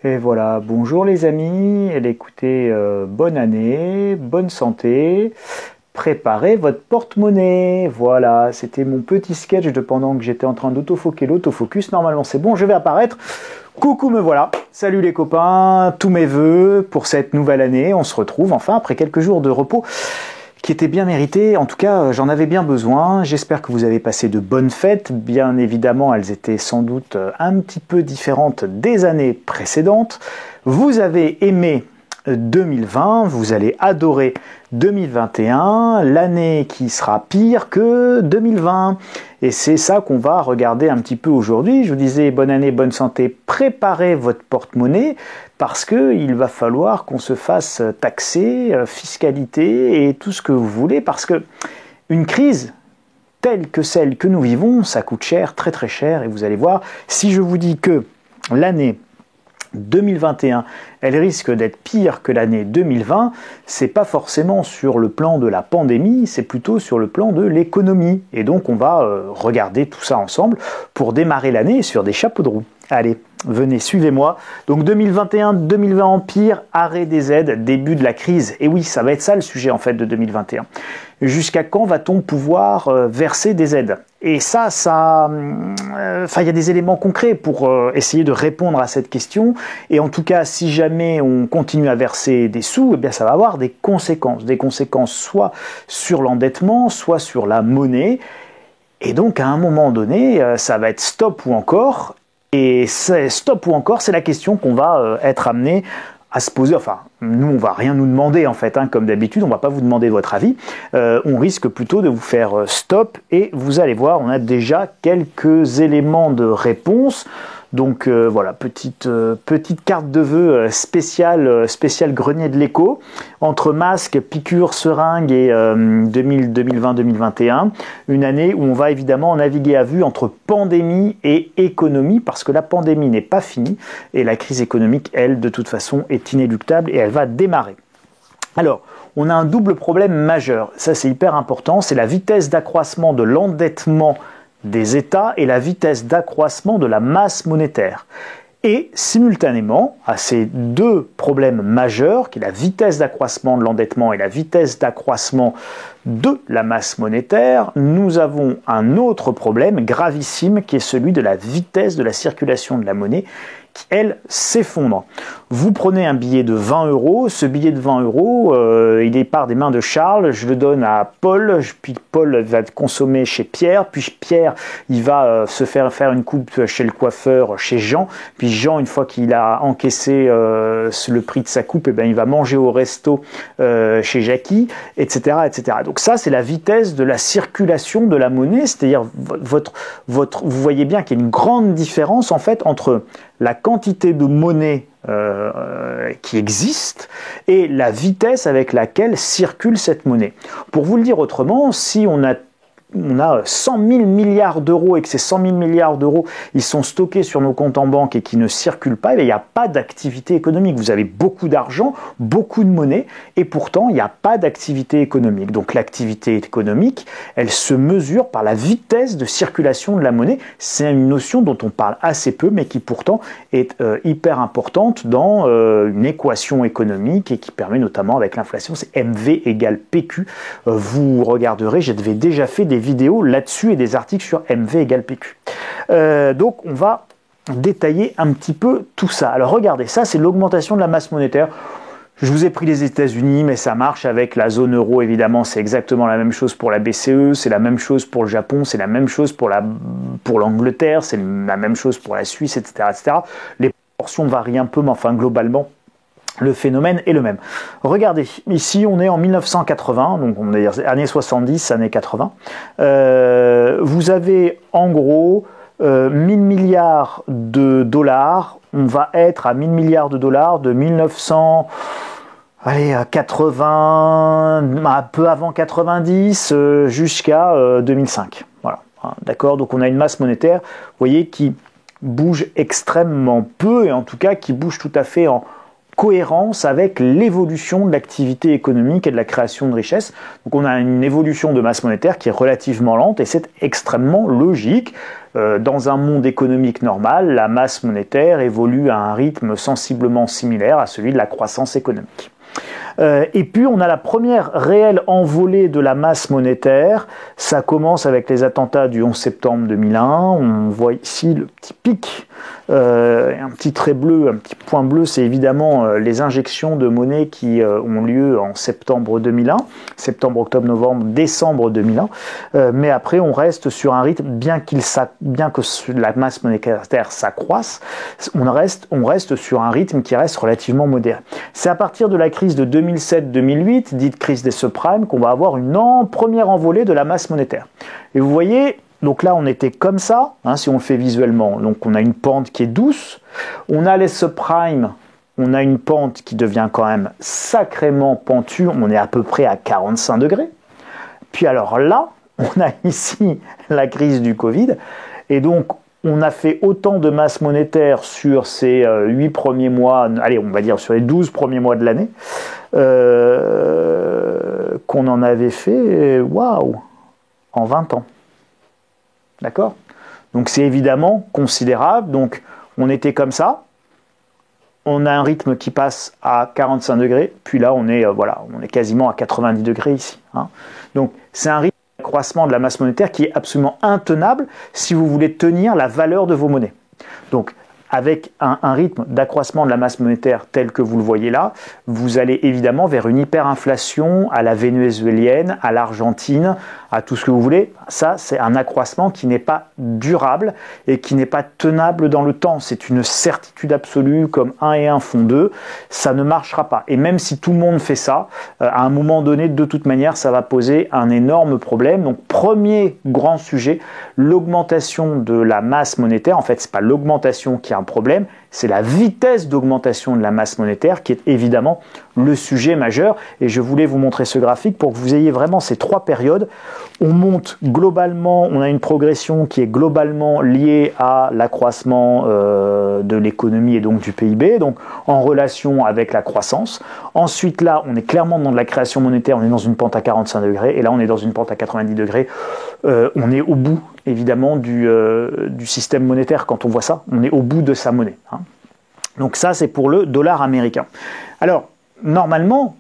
Et voilà, bonjour les amis, et écoutez, bonne année, bonne santé, préparez votre porte-monnaie, voilà, c'était mon petit sketch de pendant que j'étais en train d'autofoquer l'autofocus, normalement c'est bon, je vais apparaître, coucou me voilà, salut les copains, tous mes vœux pour cette nouvelle année, on se retrouve enfin après quelques jours de repos, qui était bien mérité. En tout cas, j'en avais bien besoin. J'espère que vous avez passé de bonnes fêtes. Bien évidemment, elles étaient sans doute un petit peu différentes des années précédentes. Vous avez aimé 2020, vous allez adorer 2021, l'année qui sera pire que 2020. Et c'est ça qu'on va regarder un petit peu aujourd'hui. Je vous disais bonne année, bonne santé, préparez votre porte-monnaie parce qu'il va falloir qu'on se fasse taxer, fiscalité et tout ce que vous voulez parce que une crise telle que celle que nous vivons, ça coûte cher, très très cher et vous allez voir, si je vous dis que l'année 2021, elle risque d'être pire que l'année 2020, c'est pas forcément sur le plan de la pandémie, c'est plutôt sur le plan de l'économie. Et donc on va regarder tout ça ensemble pour démarrer l'année sur des chapeaux de roue. Allez, venez, suivez-moi. Donc 2021-2020 empire, arrêt des aides, début de la crise. Et oui, ça va être ça le sujet en fait de 2021. Jusqu'à quand va-t-on pouvoir verser des aides? Et ça, il y a des éléments concrets pour essayer de répondre à cette question. Et en tout cas, si jamais on continue à verser des sous, eh bien ça va avoir des conséquences. Des conséquences soit sur l'endettement, soit sur la monnaie. Et donc, à un moment donné, ça va être stop ou encore. Et stop ou encore, c'est la question qu'on va être amené à se poser. Enfin, nous, on va rien nous demander en fait, comme d'habitude, on va pas vous demander votre avis. On risque plutôt de vous faire stop et vous allez voir, on a déjà quelques éléments de réponse. Donc voilà, petite carte de vœux spéciale grenier de l'écho, entre masques, piqûres, seringues et 2020-2021, une année où on va évidemment naviguer à vue entre pandémie et économie, parce que la pandémie n'est pas finie, et la crise économique, elle, de toute façon, est inéluctable et elle va démarrer. Alors, on a un double problème majeur, ça c'est hyper important, c'est la vitesse d'accroissement de l'endettement des États et la vitesse d'accroissement de la masse monétaire. Et simultanément, à ces deux problèmes majeurs, qui est la vitesse d'accroissement de l'endettement et la vitesse d'accroissement de la masse monétaire, nous avons un autre problème gravissime qui est celui de la vitesse de la circulation de la monnaie qui, elle, s'effondre. Vous prenez un billet de 20 €, ce billet de 20 €, il part des mains de Charles, je le donne à Paul, puis Paul va le consommer chez Pierre, puis Pierre, il va se faire une coupe chez le coiffeur, chez Jean, puis Jean, une fois qu'il a encaissé le prix de sa coupe, il va manger au resto chez Jackie, etc., etc. Donc ça, c'est la vitesse de la circulation de la monnaie, c'est-à-dire vous voyez bien qu'il y a une grande différence en fait entre la quantité de monnaie qui existe et la vitesse avec laquelle circule cette monnaie. Pour vous le dire autrement, si on a 100 000 milliards d'euros et que ces 100 000 milliards d'euros ils sont stockés sur nos comptes en banque et qui ne circulent pas, il n'y a pas d'activité économique. Vous avez beaucoup d'argent, beaucoup de monnaie et pourtant il n'y a pas d'activité économique. Donc l'activité économique, elle se mesure par la vitesse de circulation de la monnaie. C'est une notion dont on parle assez peu mais qui pourtant est hyper importante dans une équation économique et qui permet notamment avec l'inflation, c'est MV égale PQ. Vous regarderez, j'avais déjà fait des vidéos là-dessus et des articles sur MV égale PQ. Donc on va détailler un petit peu tout ça. Alors regardez, ça c'est l'augmentation de la masse monétaire. Je vous ai pris les États-Unis, mais ça marche avec la zone euro, évidemment, c'est exactement la même chose pour la BCE, c'est la même chose pour le Japon, c'est la même chose pour l'Angleterre, c'est la même chose pour la Suisse, etc., etc. Les proportions varient un peu, mais enfin globalement, le phénomène est le même. Regardez, ici on est en 1980, donc on est années 70, années 80. Vous avez en gros 1000 milliards de dollars. On va être à 1000 milliards de dollars de 1980, un peu avant 90 jusqu'à 2005. Voilà, d'accord. Donc on a une masse monétaire, vous voyez, qui bouge extrêmement peu et en tout cas qui bouge tout à fait en cohérence avec l'évolution de l'activité économique et de la création de richesse. Donc on a une évolution de masse monétaire qui est relativement lente et c'est extrêmement logique. Dans un monde économique normal, la masse monétaire évolue à un rythme sensiblement similaire à celui de la croissance économique. Et puis on a la première réelle envolée de la masse monétaire. Ça commence avec les attentats du 11 septembre 2001. On voit ici le petit pic, un petit trait bleu, un petit point bleu, c'est évidemment les injections de monnaie qui ont lieu en septembre 2001, septembre, octobre, novembre, décembre 2001. Mais après on reste sur un rythme, bien que la masse monétaire s'accroisse, on reste sur un rythme qui reste relativement modéré. C'est à partir de la crise de 2007-2008, dite crise des subprimes, qu'on va avoir une première envolée de la masse monétaire. Et vous voyez, donc là on était comme ça, si on le fait visuellement, donc on a une pente qui est douce, on a les subprimes, on a une pente qui devient quand même sacrément pentue, on est à peu près à 45 degrés, puis alors là, on a ici la crise du Covid, et donc on a fait autant de masse monétaire sur ces 8 premiers mois, allez, on va dire sur les 12 premiers mois de l'année, qu'on en avait fait, waouh, en 20 ans. D'accord ? Donc c'est évidemment considérable. Donc on était comme ça, on a un rythme qui passe à 45 degrés, puis là on est quasiment à 90 degrés ici. Donc c'est un rythme d'accroissement de la masse monétaire qui est absolument intenable si vous voulez tenir la valeur de vos monnaies. Donc avec un rythme d'accroissement de la masse monétaire tel que vous le voyez là, vous allez évidemment vers une hyperinflation à la vénézuélienne, à l'Argentine, à tout ce que vous voulez. Ça, c'est un accroissement qui n'est pas durable et qui n'est pas tenable dans le temps. C'est une certitude absolue, comme 1 et 1 font 2. Ça ne marchera pas. Et même si tout le monde fait ça, à un moment donné, de toute manière, ça va poser un énorme problème. Donc, premier grand sujet, l'augmentation de la masse monétaire. En fait, c'est pas l'augmentation qui a un problème, c'est la vitesse d'augmentation de la masse monétaire qui est évidemment le sujet majeur. Et je voulais vous montrer ce graphique pour que vous ayez vraiment ces 3 périodes. On monte globalement, on a une progression qui est globalement liée à l'accroissement de l'économie et donc du PIB, donc en relation avec la croissance. Ensuite là, on est clairement dans de la création monétaire, on est dans une pente à 45 degrés, et là on est dans une pente à 90 degrés. On est au bout évidemment du système monétaire quand on voit ça, on est au bout de sa monnaie. Donc ça c'est pour le dollar américain. Alors normalement,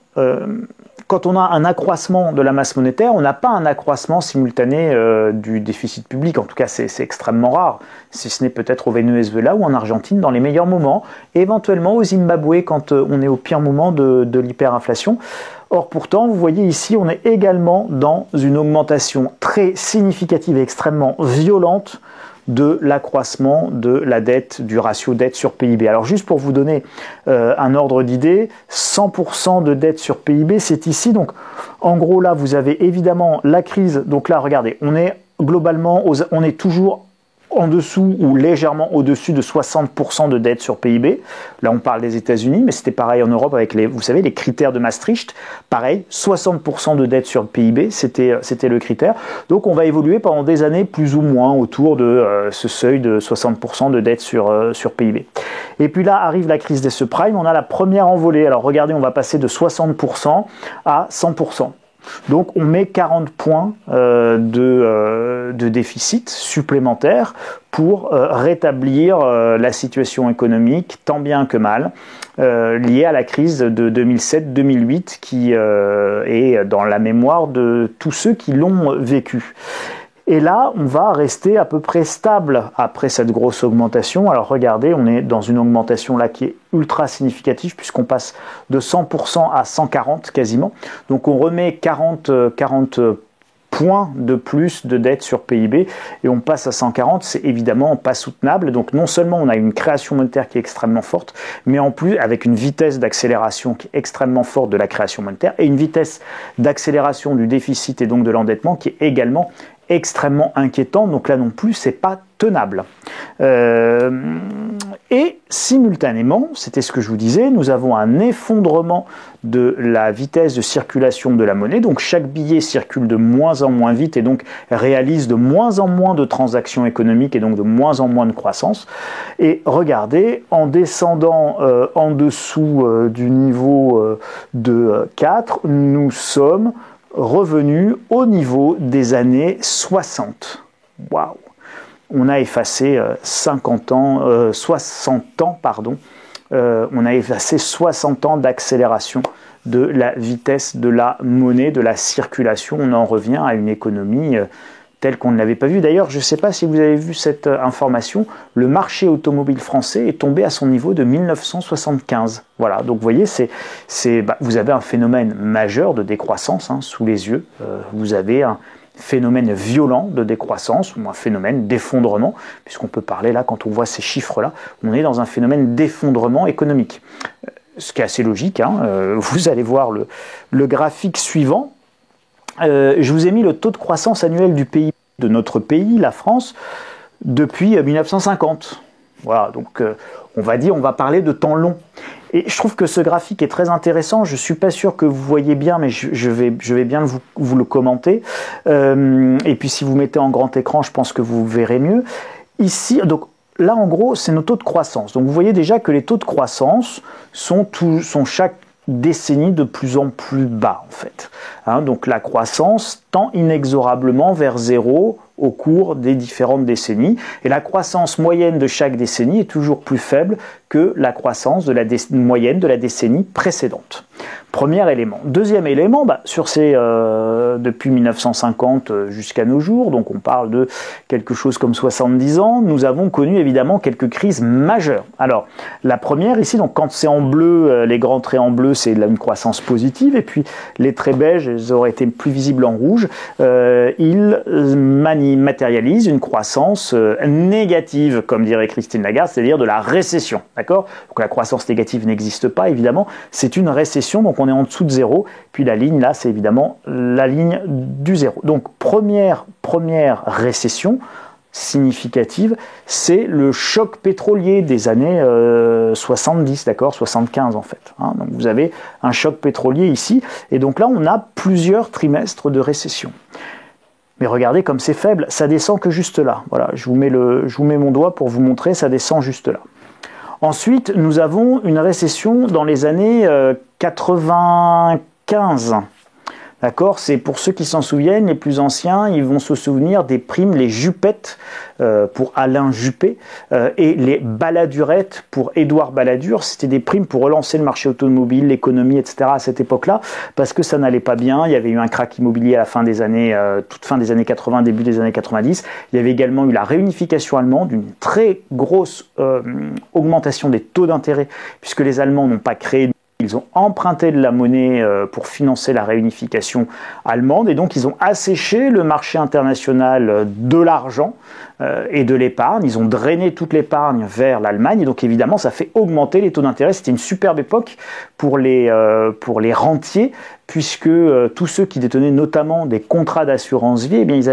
quand on a un accroissement de la masse monétaire, on n'a pas un accroissement simultané du déficit public. En tout cas, c'est extrêmement rare, si ce n'est peut-être au Venezuela ou en Argentine dans les meilleurs moments, et éventuellement au Zimbabwe quand on est au pire moment de l'hyperinflation. Or pourtant, vous voyez ici, on est également dans une augmentation très significative et extrêmement violente de l'accroissement de la dette, du ratio dette sur PIB. Alors juste pour vous donner un ordre d'idée, 100% de dette sur PIB, c'est ici. Donc en gros là, vous avez évidemment la crise. Donc là, regardez, on est globalement, on est toujours en dessous ou légèrement au-dessus de 60% de dette sur PIB. Là, on parle des États-Unis, mais c'était pareil en Europe avec vous savez, les critères de Maastricht. Pareil, 60% de dette sur PIB, c'était le critère. Donc, on va évoluer pendant des années plus ou moins autour de ce seuil de 60% de dette sur PIB. Et puis là, arrive la crise des subprimes. On a la première envolée. Alors, regardez, on va passer de 60% à 100%. Donc on met 40 points de déficit supplémentaire pour rétablir la situation économique tant bien que mal liée à la crise de 2007-2008 qui est dans la mémoire de tous ceux qui l'ont vécu. Et là, on va rester à peu près stable après cette grosse augmentation. Alors regardez, on est dans une augmentation là qui est ultra significative puisqu'on passe de 100% à 140 quasiment. Donc on remet 40 points de plus de dette sur PIB et on passe à 140, c'est évidemment pas soutenable. Donc non seulement on a une création monétaire qui est extrêmement forte, mais en plus avec une vitesse d'accélération qui est extrêmement forte de la création monétaire et une vitesse d'accélération du déficit et donc de l'endettement qui est également extrêmement inquiétante, donc là non plus, c'est pas tenable. Et simultanément, c'était ce que je vous disais, nous avons un effondrement de la vitesse de circulation de la monnaie, donc chaque billet circule de moins en moins vite et donc réalise de moins en moins de transactions économiques et donc de moins en moins de croissance. Et regardez, en descendant en dessous du niveau de 4, nous sommes revenus au niveau des années 60. Waouh! On a effacé 60 ans, on a effacé 60 ans d'accélération de la vitesse de la monnaie, de la circulation. On en revient à une économie telle qu'on ne l'avait pas vue. D'ailleurs, je ne sais pas si vous avez vu cette information, le marché automobile français est tombé à son niveau de 1975. Voilà, donc vous voyez, vous avez un phénomène majeur de décroissance sous les yeux. Vous avez un phénomène violent de décroissance ou un phénomène d'effondrement, puisqu'on peut parler là, quand on voit ces chiffres-là, on est dans un phénomène d'effondrement économique. Ce qui est assez logique, vous allez voir le graphique suivant. Je vous ai mis le taux de croissance annuel du PIB de notre pays, la France, depuis 1950. Voilà, donc on va parler de temps long. Et je trouve que ce graphique est très intéressant. Je ne suis pas sûr que vous voyez bien, mais je vais bien vous le commenter. Et puis si vous mettez en grand écran, je pense que vous verrez mieux. Ici, donc là en gros, c'est nos taux de croissance. Donc vous voyez déjà que les taux de croissance sont chaque décennie de plus en plus bas en fait. Donc la croissance tend inexorablement vers zéro au cours des différentes décennies. Et la croissance moyenne de chaque décennie est toujours plus faible que la croissance de la moyenne de la décennie précédente. Premier élément. Deuxième élément, depuis 1950 jusqu'à nos jours, donc on parle de quelque chose comme 70 ans, nous avons connu évidemment quelques crises majeures. Alors, la première ici, donc quand c'est en bleu, les grands traits en bleu, c'est une croissance positive, et puis les traits beiges, ils auraient été plus visibles en rouge, ils matérialisent une croissance négative, comme dirait Christine Lagarde, c'est-à-dire de la récession, d'accord? Donc la croissance négative n'existe pas, évidemment, c'est une récession, donc on est en dessous de zéro, puis la ligne là, c'est évidemment la ligne du zéro. Donc première récession significative, c'est le choc pétrolier des années 70, d'accord, 75 en fait. Donc vous avez un choc pétrolier ici, et donc là on a plusieurs trimestres de récession. Mais regardez comme c'est faible, ça descend que juste là. Voilà, je vous mets mon doigt pour vous montrer, ça descend juste là. Ensuite, nous avons une récession dans les années 95. D'accord, c'est pour ceux qui s'en souviennent, les plus anciens, ils vont se souvenir des primes, les Jupettes pour Alain Juppé et les Balladurettes pour Édouard Balladur. C'était des primes pour relancer le marché automobile, l'économie, etc. à cette époque-là, parce que ça n'allait pas bien. Il y avait eu un krach immobilier à la fin des années, toute fin des années 80, début des années 90. Il y avait également eu la réunification allemande, une très grosse augmentation des taux d'intérêt, puisque les Allemands n'ont pas créé. Ils ont emprunté de la monnaie pour financer la réunification allemande et donc ils ont asséché le marché international de l'argent et de l'épargne. Ils ont drainé toute l'épargne vers l'Allemagne et donc évidemment ça fait augmenter les taux d'intérêt. C'était une superbe époque pour les rentiers puisque tous ceux qui détenaient notamment des contrats d'assurance vie, eh bien ils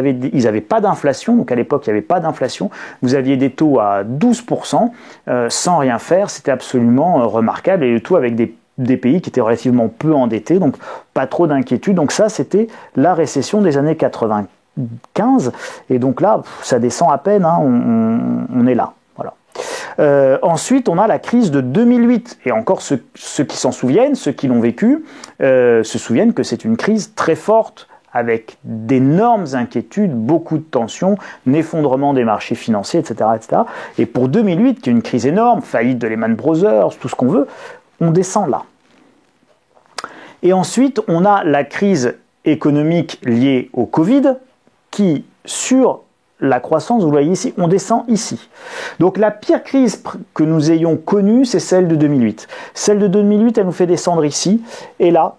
avaient pas d'inflation. Donc à l'époque il n'y avait pas d'inflation. Vous aviez des taux à 12% sans rien faire. C'était absolument remarquable et le tout avec des pays qui étaient relativement peu endettés, donc pas trop d'inquiétude. Donc ça, c'était la récession des années 95, et donc là, ça descend à peine, on est là. Voilà. Ensuite, on a la crise de 2008, et encore ceux qui s'en souviennent, ceux qui l'ont vécu, se souviennent que c'est une crise très forte, avec d'énormes inquiétudes, beaucoup de tensions, un effondrement des marchés financiers, etc., etc. Et pour 2008, qui est une crise énorme, faillite de Lehman Brothers, tout ce qu'on veut, on descend là. Et ensuite, on a la crise économique liée au Covid qui, sur la croissance, vous voyez ici, on descend ici. Donc la pire crise que nous ayons connue, c'est celle de 2008. Celle de 2008, elle nous fait descendre ici, et là,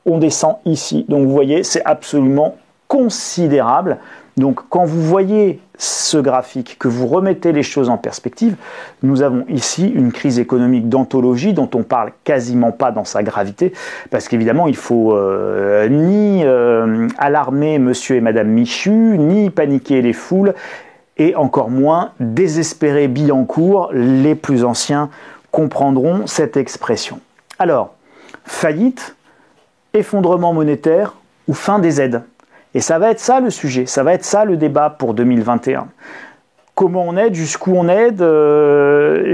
on descend ici. Donc vous voyez, c'est absolument considérable. Donc quand vous voyez ce graphique, que vous remettez les choses en perspective, nous avons ici une crise économique d'anthologie dont on parle quasiment pas dans sa gravité, parce qu'évidemment il faut ni alarmer monsieur et madame Michu, ni paniquer les foules, et encore moins désespérer Billancourt. Les plus anciens comprendront cette expression. Alors, faillite, effondrement monétaire ou fin des aides. Et ça va être ça le sujet, ça va être ça le débat pour 2021. Comment on aide, jusqu'où on aide,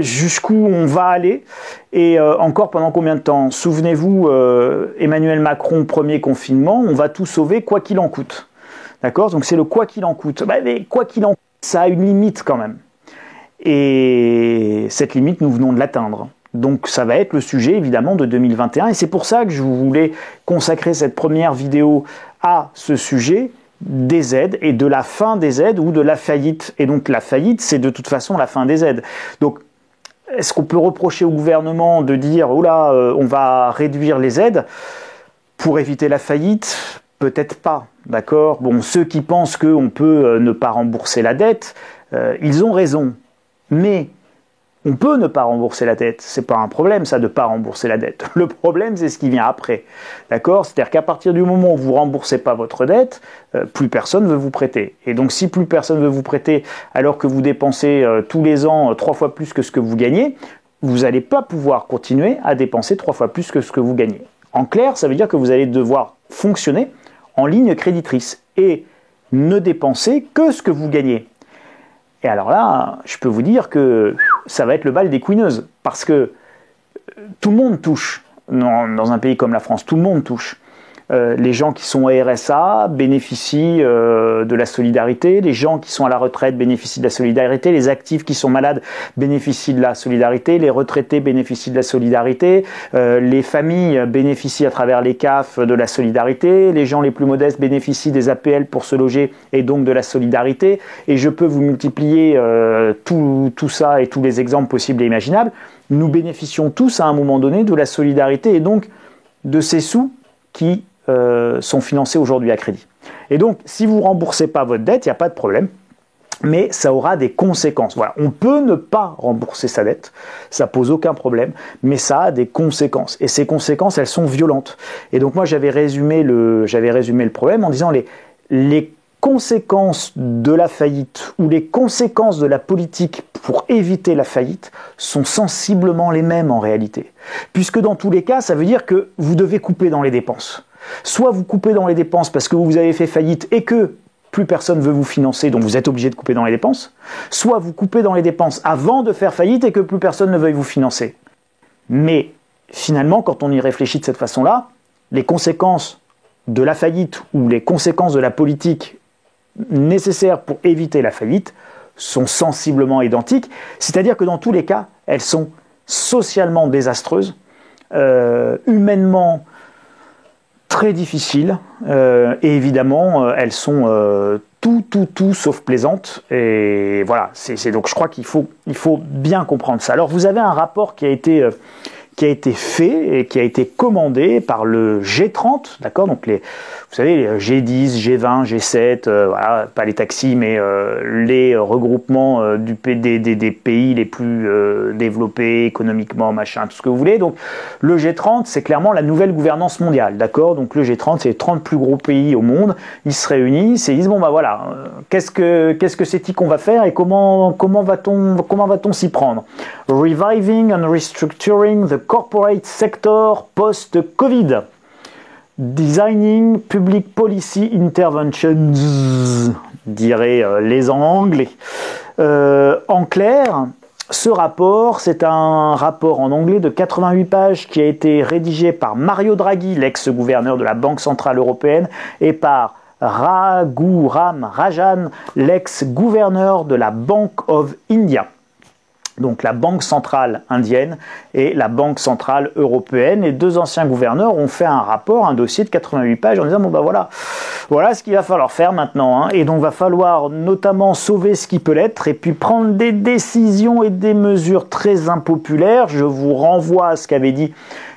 jusqu'où on va aller, et encore pendant combien de temps? Souvenez-vous, Emmanuel Macron, premier confinement, on va tout sauver quoi qu'il en coûte. D'accord? Donc c'est le quoi qu'il en coûte. Mais quoi qu'il en coûte, ça a une limite quand même. Et cette limite, nous venons de l'atteindre. Donc ça va être le sujet évidemment de 2021, et c'est pour ça que je voulais consacrer cette première vidéo à ce sujet des aides et de la fin des aides ou de la faillite. Et donc la faillite, c'est de toute façon la fin des aides. Donc est-ce qu'on peut reprocher au gouvernement de dire « Oh là, on va réduire les aides » pour éviter la faillite? Peut-être pas, d'accord? Bon, ceux qui pensent qu'on peut ne pas rembourser la dette, ils ont raison. Mais on peut ne pas rembourser la dette, c'est pas un problème ça de ne pas rembourser la dette. Le problème c'est ce qui vient après, d'accord? C'est-à-dire qu'à partir du moment où vous ne remboursez pas votre dette, plus personne ne veut vous prêter. Et donc si plus personne ne veut vous prêter alors que vous dépensez tous les ans 3 fois plus que ce que vous gagnez, vous n'allez pas pouvoir continuer à dépenser 3 fois plus que ce que vous gagnez. En clair, ça veut dire que vous allez devoir fonctionner en ligne créditrice et ne dépenser que ce que vous gagnez. Et alors là, je peux vous dire que ça va être le bal des couineuses, parce que tout le monde touche, dans un pays comme la France, tout le monde touche. Les gens qui sont à RSA bénéficient de la solidarité, les gens qui sont à la retraite bénéficient de la solidarité, les actifs qui sont malades bénéficient de la solidarité, les retraités bénéficient de la solidarité, les familles bénéficient à travers les CAF de la solidarité, les gens les plus modestes bénéficient des APL pour se loger et donc de la solidarité, et je peux vous multiplier tout ça et tous les exemples possibles et imaginables. Nous bénéficions tous à un moment donné de la solidarité et donc de ces sous qui sont financés aujourd'hui à crédit. Et donc, si vous ne remboursez pas votre dette, il n'y a pas de problème, mais ça aura des conséquences. Voilà, on peut ne pas rembourser sa dette, ça pose aucun problème, mais ça a des conséquences. Et ces conséquences, elles sont violentes. Et donc moi, j'avais résumé le problème en disant les conséquences de la faillite ou les conséquences de la politique pour éviter la faillite sont sensiblement les mêmes en réalité. Puisque dans tous les cas, ça veut dire que vous devez couper dans les dépenses. Soit vous coupez dans les dépenses parce que vous avez fait faillite et que plus personne ne veut vous financer, donc vous êtes obligé de couper dans les dépenses, soit vous coupez dans les dépenses avant de faire faillite et que plus personne ne veuille vous financer. Mais finalement, quand on y réfléchit de cette façon-là, les conséquences de la faillite ou les conséquences de la politique nécessaires pour éviter la faillite sont sensiblement identiques, c'est-à-dire que dans tous les cas, elles sont socialement désastreuses, humainement très difficiles, et évidemment, elles sont tout sauf plaisantes. Et voilà, donc je crois qu'il faut bien comprendre ça. Alors vous avez un rapport qui a été fait et qui a été commandé par le G30, d'accord? Donc vous savez, les G10, G20, G7, voilà, pas les taxis, mais les regroupements des pays les plus développés économiquement, machin, tout ce que vous voulez. Donc le G30, c'est clairement la nouvelle gouvernance mondiale, d'accord? Donc le G30, c'est les 30 plus gros pays au monde. Ils se réunissent et ils disent bon bah voilà, qu'est-ce que c'est qu'on va faire et comment va-t-on s'y prendre? Reviving and restructuring the corporate sector post-Covid. Designing Public Policy Interventions, diraient les Anglais. En clair, ce rapport, c'est un rapport en anglais de 88 pages qui a été rédigé par Mario Draghi, l'ex-gouverneur de la Banque Centrale Européenne, et par Raghuram Rajan, l'ex-gouverneur de la Bank of India. Donc la Banque centrale indienne et la Banque centrale européenne. Les deux anciens gouverneurs ont fait un rapport, un dossier de 88 pages en disant bon bah voilà ce qu'il va falloir faire maintenant, hein. Et donc va falloir notamment sauver ce qui peut l'être et puis prendre des décisions et des mesures très impopulaires. Je vous renvoie à ce qu'avait dit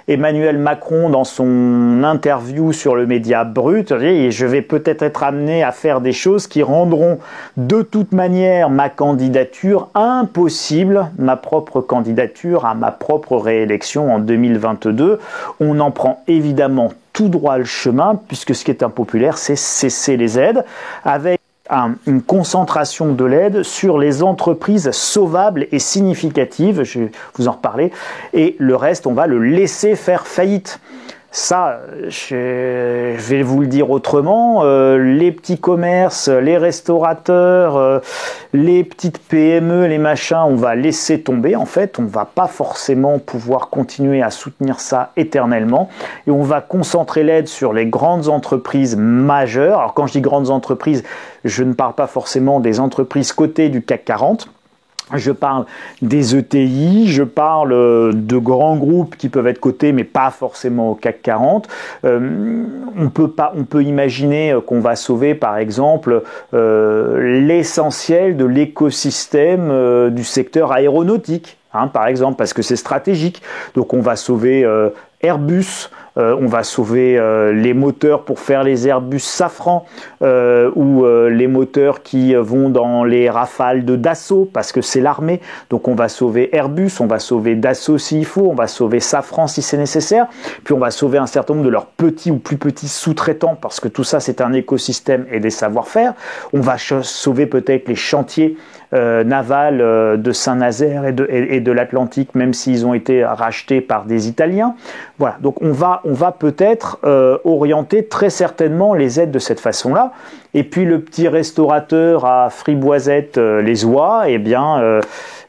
Emmanuel Macron, dans son interview sur le média Brut, dit, je vais peut-être être amené à faire des choses qui rendront de toute manière ma candidature impossible, ma propre candidature à ma propre réélection en 2022. On en prend évidemment tout droit le chemin, puisque ce qui est impopulaire, c'est cesser les aides, avec une concentration de l'aide sur les entreprises sauvables et significatives, je vais vous en reparler, et le reste, on va le laisser faire faillite. Ça, je vais vous le dire autrement, les petits commerces, les restaurateurs, les petites PME, les machins, on va laisser tomber en fait, on va pas forcément pouvoir continuer à soutenir ça éternellement et on va concentrer l'aide sur les grandes entreprises majeures. Alors quand je dis grandes entreprises, je ne parle pas forcément des entreprises cotées du CAC 40. Je parle des ETI, je parle de grands groupes qui peuvent être cotés mais pas forcément au CAC 40. On peut imaginer qu'on va sauver par exemple l'essentiel de l'écosystème du secteur aéronautique, par exemple, parce que c'est stratégique. Donc on va sauver Airbus, on va sauver les moteurs pour faire les Airbus Safran ou les moteurs qui vont dans les Rafales de Dassault parce que c'est l'armée. Donc on va sauver Airbus, on va sauver Dassault s'il faut, on va sauver Safran si c'est nécessaire. Puis on va sauver un certain nombre de leurs petits ou plus petits sous-traitants parce que tout ça c'est un écosystème et des savoir-faire. On va sauver peut-être les chantiers navals de Saint-Nazaire et de l'Atlantique, même s'ils ont été rachetés par des Italiens. Voilà, donc on va peut-être orienter très certainement les aides de cette façon-là. Et puis le petit restaurateur à Friboisette les Oies, eh bien,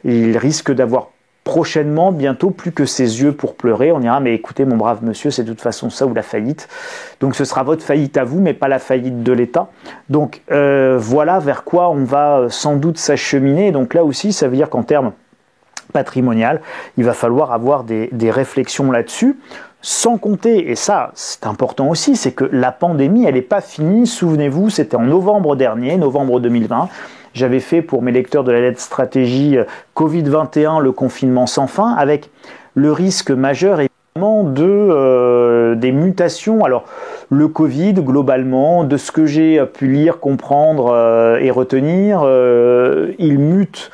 il risque d'avoir prochainement, bientôt, plus que ses yeux pour pleurer. On dira, mais écoutez, mon brave monsieur, c'est de toute façon ça ou la faillite. Donc ce sera votre faillite à vous, mais pas la faillite de l'État. Donc voilà vers quoi on va sans doute s'acheminer. Donc là aussi, ça veut dire qu'en termes patrimonial, il va falloir avoir des réflexions là-dessus. Sans compter, et ça c'est important aussi, c'est que la pandémie, elle n'est pas finie. Souvenez-vous, c'était en novembre dernier, novembre 2020. J'avais fait pour mes lecteurs de la lettre stratégie Covid-21, le confinement sans fin, avec le risque majeur évidemment des mutations. Alors, le Covid, globalement, de ce que j'ai pu lire, comprendre et retenir, il mute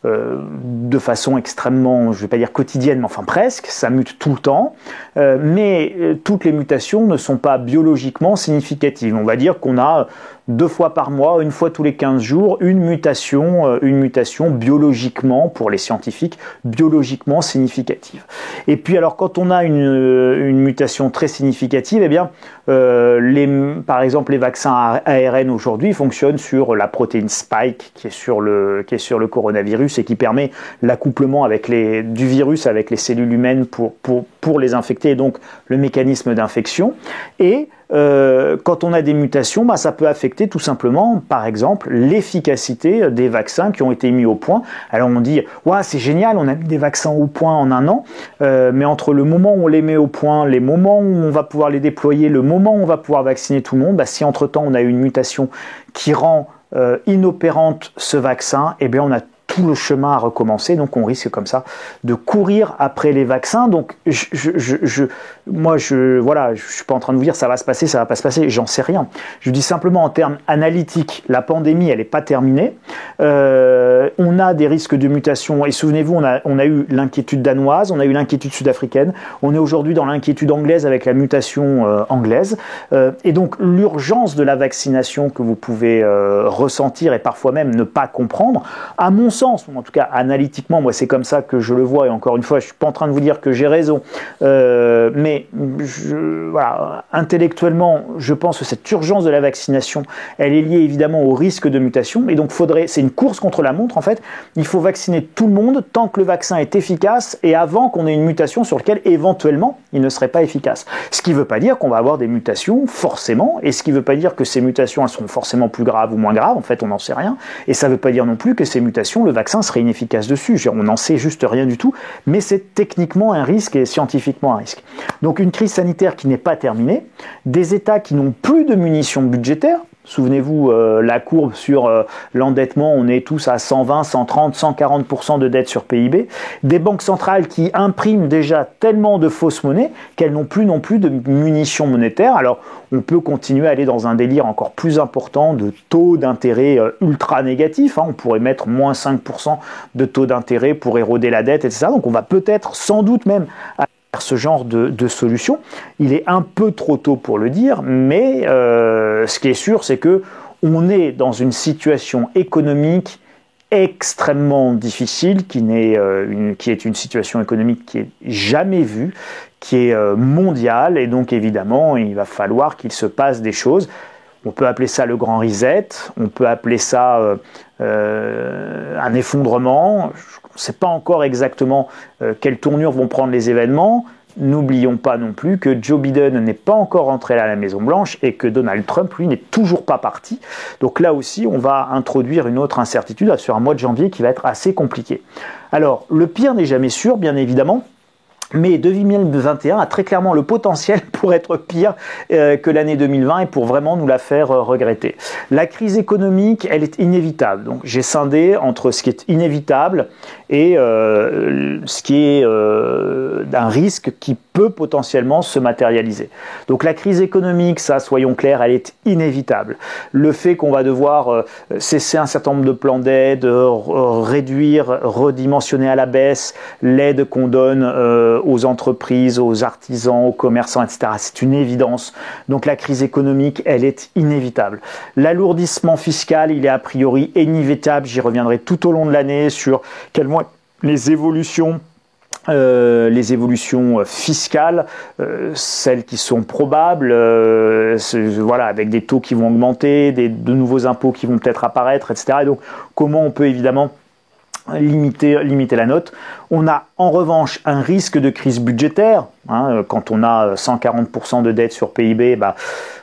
de façon extrêmement, je ne vais pas dire quotidienne, mais enfin presque, ça mute tout le temps, mais toutes les mutations ne sont pas biologiquement significatives. On va dire qu'on a 2 fois par mois, 1 fois tous les 15 jours, une mutation biologiquement, pour les scientifiques, biologiquement significative. Et puis alors quand on a une mutation très significative, eh bien, par exemple les vaccins ARN aujourd'hui fonctionnent sur la protéine spike qui est sur le coronavirus et qui permet l'accouplement du virus avec les cellules humaines pour les infecter, et donc le mécanisme d'infection. Et quand on a des mutations, ça peut affecter tout simplement, par exemple, l'efficacité des vaccins qui ont été mis au point. Alors on dit, ouais, c'est génial, on a mis des vaccins au point en 1 an, mais entre le moment où on les met au point, les moments où on va pouvoir les déployer, le moment où on va pouvoir vacciner tout le monde, si entre-temps on a une mutation qui rend inopérante ce vaccin, eh bien on a tout le chemin à recommencer, donc on risque comme ça de courir après les vaccins. Donc moi je suis pas en train de vous dire ça va pas se passer, j'en sais rien. Je dis simplement en termes analytiques, la pandémie elle est pas terminée. On a des risques de mutation et souvenez-vous, on a eu l'inquiétude danoise, on a eu l'inquiétude sud-africaine, on est aujourd'hui dans l'inquiétude anglaise avec la mutation anglaise, et donc l'urgence de la vaccination que vous pouvez ressentir et parfois même ne pas comprendre, à mon sens, ou en tout cas analytiquement, moi c'est comme ça que je le vois, et encore une fois je suis pas en train de vous dire que j'ai raison, mais voilà, intellectuellement je pense que cette urgence de la vaccination elle est liée évidemment au risque de mutation, et donc c'est une course contre la montre en fait. Il faut vacciner tout le monde tant que le vaccin est efficace et avant qu'on ait une mutation sur laquelle éventuellement il ne serait pas efficace. Ce qui ne veut pas dire qu'on va avoir des mutations forcément, et ce qui ne veut pas dire que ces mutations elles seront forcément plus graves ou moins graves, en fait on n'en sait rien, et ça ne veut pas dire non plus que ces mutations le vaccin serait inefficace dessus. On n'en sait juste rien du tout, mais c'est techniquement un risque et scientifiquement un risque. Donc une crise sanitaire qui n'est pas terminée, des États qui n'ont plus de munitions budgétaires, Souvenez-vous, la courbe sur l'endettement, on est tous à 120, 130, 140% de dette sur PIB. Des banques centrales qui impriment déjà tellement de fausses monnaies qu'elles n'ont plus non plus de munitions monétaires. Alors, on peut continuer à aller dans un délire encore plus important de taux d'intérêt ultra négatifs. On pourrait mettre moins 5% de taux d'intérêt pour éroder la dette, etc. Donc, on va peut-être, sans doute même, ce genre de solution. Il est un peu trop tôt pour le dire, mais ce qui est sûr, c'est que on est dans une situation économique extrêmement difficile, qui est une situation économique qui est jamais vue, qui est mondiale, et donc évidemment, il va falloir qu'il se passe des choses. On peut appeler ça le grand reset, on peut appeler ça un effondrement. On ne sait pas encore exactement quelle tournure vont prendre les événements. N'oublions pas non plus que Joe Biden n'est pas encore entré à la Maison-Blanche et que Donald Trump, lui, n'est toujours pas parti. Donc là aussi, on va introduire une autre incertitude sur un mois de janvier qui va être assez compliqué. Alors, le pire n'est jamais sûr, bien évidemment. Mais 2021 a très clairement le potentiel pour être pire que l'année 2020 et pour vraiment nous la faire regretter. La crise économique, elle est inévitable. Donc j'ai scindé entre ce qui est inévitable et ce qui est un risque qui peut potentiellement se matérialiser. Donc la crise économique, ça, soyons clairs, elle est inévitable. Le fait qu'on va devoir cesser un certain nombre de plans d'aide, réduire, redimensionner à la baisse l'aide qu'on donne aux entreprises, aux artisans, aux commerçants, etc. C'est une évidence. Donc la crise économique, elle est inévitable. L'alourdissement fiscal, il est a priori inévitable. J'y reviendrai tout au long de l'année sur quelles vont être les évolutions fiscales, celles qui sont probables, voilà, avec des taux qui vont augmenter, de nouveaux impôts qui vont peut-être apparaître, etc. Et donc, comment on peut évidemment limiter la note. On a en revanche un risque de crise budgétaire. Quand on a 140% de dette sur PIB,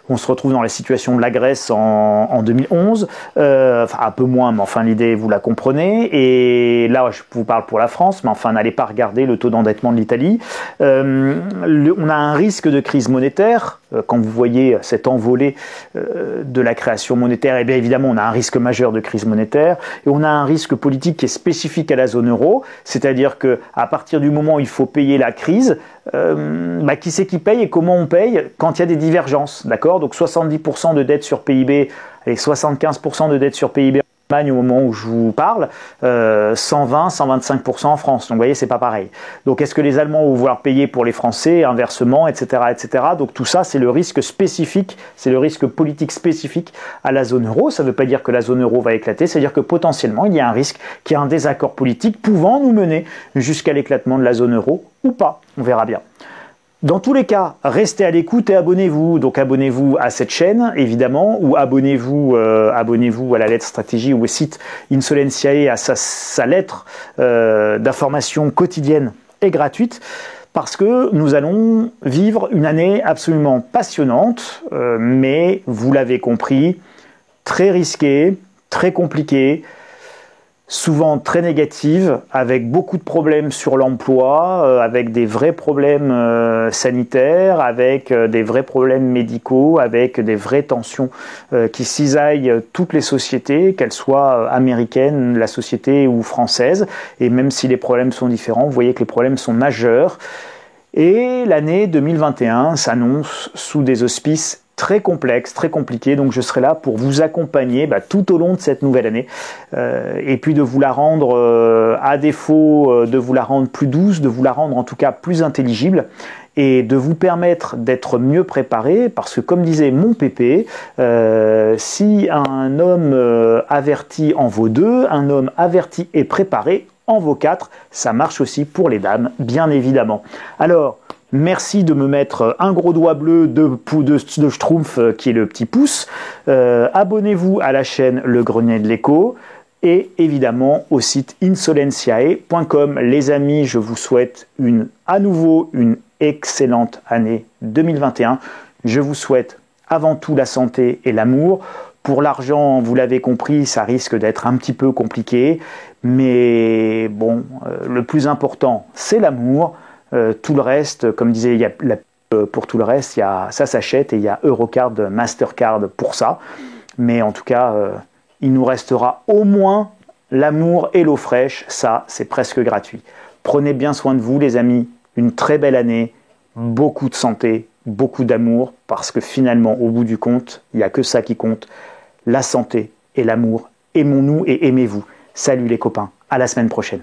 on se retrouve dans la situation de la Grèce en 2011, enfin un peu moins, mais enfin l'idée vous la comprenez. Et là je vous parle pour la France, mais enfin n'allez pas regarder le taux d'endettement de l'Italie. On a un risque de crise monétaire. Quand vous voyez cette envolée de la création monétaire, et bien évidemment on a un risque majeur de crise monétaire. Et on a un risque politique qui est spécifique à la zone euro, c'est-à-dire que à partir du moment où il faut payer la crise, qui c'est qui paye et comment on paye quand il y a des divergences, d'accord? Donc 70% de dette sur PIB et 75% de dette sur PIB en Allemagne au moment où je vous parle, 120, 125% en France. Donc vous voyez, c'est pas pareil. Donc est-ce que les Allemands vont vouloir payer pour les Français, inversement, etc., etc. Donc tout ça, c'est le risque spécifique, c'est le risque politique spécifique à la zone euro. Ça ne veut pas dire que la zone euro va éclater, c'est-à-dire que potentiellement, il y a un risque qu'il y ait un désaccord politique pouvant nous mener jusqu'à l'éclatement de la zone euro ou pas. On verra bien. Dans tous les cas, restez à l'écoute et abonnez-vous. Donc abonnez-vous à cette chaîne, évidemment, ou abonnez-vous à la lettre stratégie ou au site Insolentiae à sa lettre d'information quotidienne et gratuite, parce que nous allons vivre une année absolument passionnante, mais vous l'avez compris, très risquée, très compliquée, souvent très négative, avec beaucoup de problèmes sur l'emploi, avec des vrais problèmes sanitaires, avec des vrais problèmes médicaux, avec des vraies tensions qui cisaillent toutes les sociétés, qu'elles soient américaines, la société ou française. Et même si les problèmes sont différents, vous voyez que les problèmes sont majeurs. Et l'année 2021 s'annonce sous des auspices très complexe, très compliqué, donc je serai là pour vous accompagner tout au long de cette nouvelle année et puis de vous la rendre, à défaut de vous la rendre plus douce, de vous la rendre en tout cas plus intelligible et de vous permettre d'être mieux préparé, parce que comme disait mon pépé, si un homme averti en vaut deux, un homme averti et préparé en vaut quatre, ça marche aussi pour les dames, bien évidemment. Alors, merci de me mettre un gros doigt bleu de Schtroumpf qui est le petit pouce. Abonnez-vous à la chaîne Le Grenier de l'Écho et évidemment au site insolentiae.com. Les amis, je vous souhaite à nouveau une excellente année 2021. Je vous souhaite avant tout la santé et l'amour. Pour l'argent, vous l'avez compris, ça risque d'être un petit peu compliqué. Mais bon, le plus important, c'est l'amour. Tout le reste, comme disait, pour tout le reste, ça s'achète et il y a Eurocard, Mastercard pour ça. Mais en tout cas, il nous restera au moins l'amour et l'eau fraîche. Ça, c'est presque gratuit. Prenez bien soin de vous, les amis. Une très belle année. Beaucoup de santé, beaucoup d'amour. Parce que finalement, au bout du compte, il n'y a que ça qui compte. La santé et l'amour. Aimons-nous et aimez-vous. Salut les copains. À la semaine prochaine.